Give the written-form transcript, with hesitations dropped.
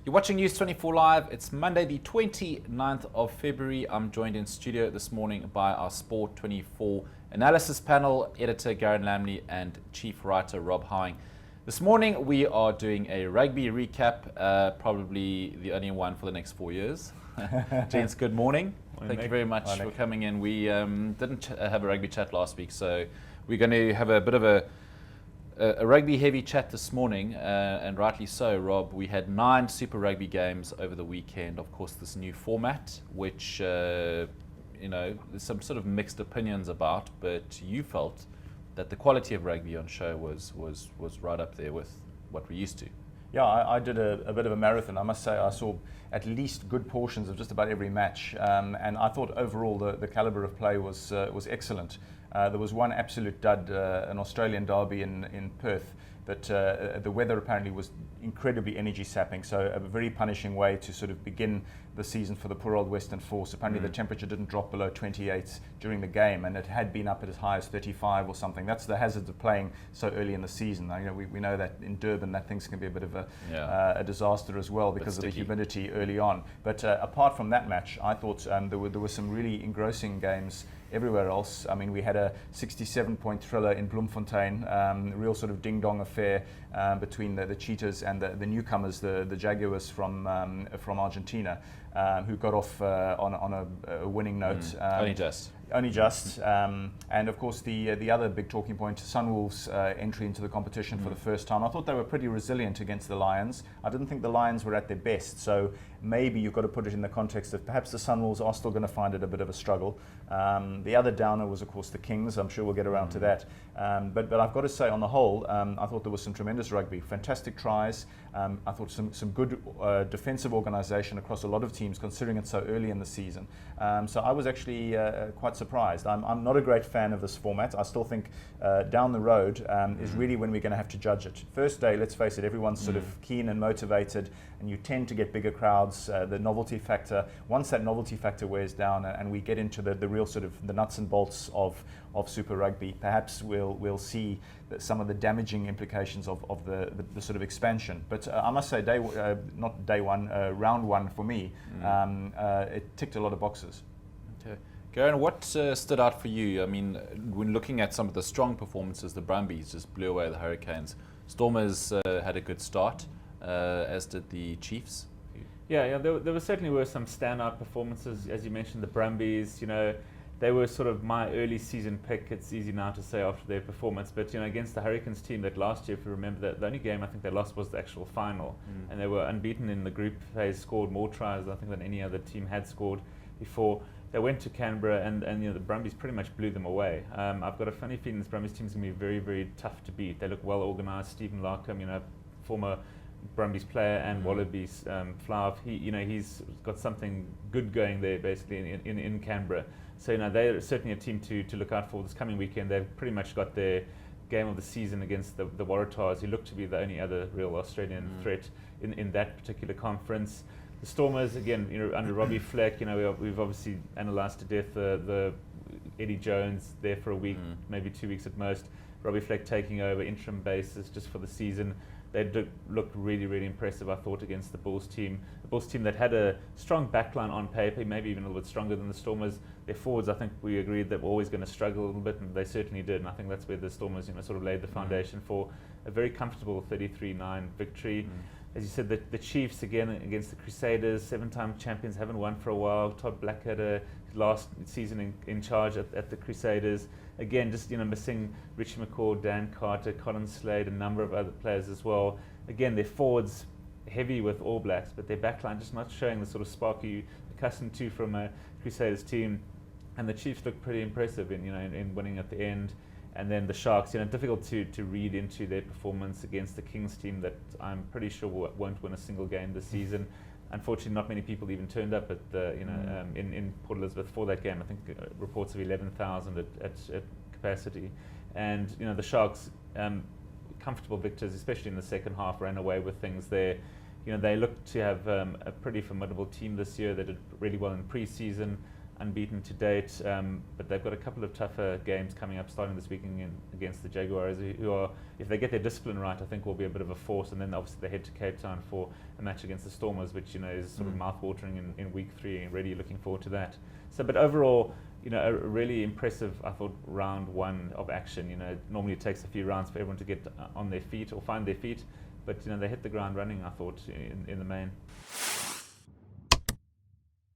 You're watching News 24 Live. It's Monday, the 29th of February. I'm joined in studio this morning by our Sport 24 analysis panel, editor Garen Lamley and chief writer Rob Howing. This morning we are doing a rugby recap, probably the only one for the next 4 years. Gents, good morning. Thank you very much for coming in. We didn't have a rugby chat last week, so we're going to have a bit of a rugby heavy chat this morning, and rightly so, Rob. We had 9 Super Rugby games over the weekend. Of course, this new format, which there's some sort of mixed opinions about, but you felt that the quality of rugby on show was right up there with what we're used to. Yeah, I did a bit of a marathon. I must say I saw at least good portions of just about every match, and I thought overall the calibre of play was excellent. There was one absolute dud, an Australian derby in Perth, that the weather apparently was incredibly energy sapping, so a very punishing way to sort of begin the season for the poor old Western Force. Apparently the temperature didn't drop below 28 during the game, and it had been up at as high as 35 or something. That's the hazards of playing so early in the season. We know that in Durban that things can be a bit of a disaster as well because of the humidity early on. But apart from that match, I thought there were some really engrossing games everywhere else. I mean, we had a 67-point thriller in Bloemfontein, real sort of ding-dong affair between the Cheetahs and the newcomers, the Jaguars from Argentina, who got off on a winning note. Only just. And of course the other big talking point, Sunwolves' entry into the competition for the first time. I thought they were pretty resilient against the Lions. I didn't think the Lions were at their best, so maybe you've got to put it in the context of perhaps the Sunwolves are still going to find it a bit of a struggle. The other downer was of course the Kings. I'm sure we'll get around to that. But I've got to say, on the whole, I thought there was some tremendous rugby, fantastic tries. I thought some good defensive organisation across a lot of teams, considering it's so early in the season. So I was actually quite surprised. I'm not a great fan of this format. I still think down the road is really when we're going to have to judge it. First day, let's face it, everyone's sort of keen and motivated, and you tend to get bigger crowds. The novelty factor, once that novelty factor wears down and we get into the real sort of the nuts and bolts of Super Rugby, perhaps we'll see some of the damaging implications of the sort of expansion. But I must say, round one for me, it ticked a lot of boxes. Okay. Garen, what stood out for you? I mean, when looking at some of the strong performances, the Brumbies just blew away the Hurricanes. Stormers had a good start, as did the Chiefs. Yeah, there certainly were some standout performances. As you mentioned, the Brumbies, they were sort of my early season pick. It's easy now to say after their performance, but against the Hurricanes team that last year, if you remember, that the only game I think they lost was the actual final, and they were unbeaten in the group phase, scored more tries I think than any other team had scored before. They went to Canberra and the Brumbies pretty much blew them away. I've got a funny feeling this Brumbies team's going to be very, very tough to beat. They look well organised. Stephen Larkham, former Brumbies player and Wallabies Flav, he's got something good going there basically in Canberra. So they're certainly a team to look out for this coming weekend. They've pretty much got their game of the season against the Waratahs, who look to be the only other real Australian threat in that particular conference. The Stormers, again, under Robbie Fleck, we've obviously analysed to death the Eddie Jones there for a week, maybe 2 weeks at most. Robbie Fleck taking over interim basis just for the season. They looked really, really impressive, I thought, against the Bulls team. The Bulls team that had a strong backline on paper, maybe even a little bit stronger than the Stormers. Their forwards, I think we agreed that were always going to struggle a little bit, and they certainly did. And I think that's where the Stormers, sort of laid the foundation for a very comfortable 33-9 victory. As you said, the Chiefs, again, against the Crusaders, 7-time champions, haven't won for a while. Todd Black had a last season in charge at the Crusaders. Again, just missing Richie McCaw, Dan Carter, Colin Slade, a number of other players as well. Again, their forwards heavy with All Blacks, but their backline just not showing the sort of spark you're accustomed to from a Crusaders team. And the Chiefs looked pretty impressive in winning at the end. And then the Sharks, difficult to read into their performance against the Kings team that I'm pretty sure won't win a single game this season. Unfortunately, not many people even turned up at the in Port Elizabeth for that game. I think reports of 11,000 at capacity, and the Sharks, comfortable victors, especially in the second half, ran away with things there. They look to have a pretty formidable team this year. They did really well in pre-season. unbeaten to date, but they've got a couple of tougher games coming up, starting this weekend against the Jaguars, who are, if they get their discipline right, I think will be a bit of a force. And then obviously they head to Cape Town for a match against the Stormers, which is sort of mouth-watering in week 3, and really looking forward to that. So, but overall, a really impressive, I thought, round 1 of action. Normally it takes a few rounds for everyone to get on their feet or find their feet, but they hit the ground running, I thought, in the main.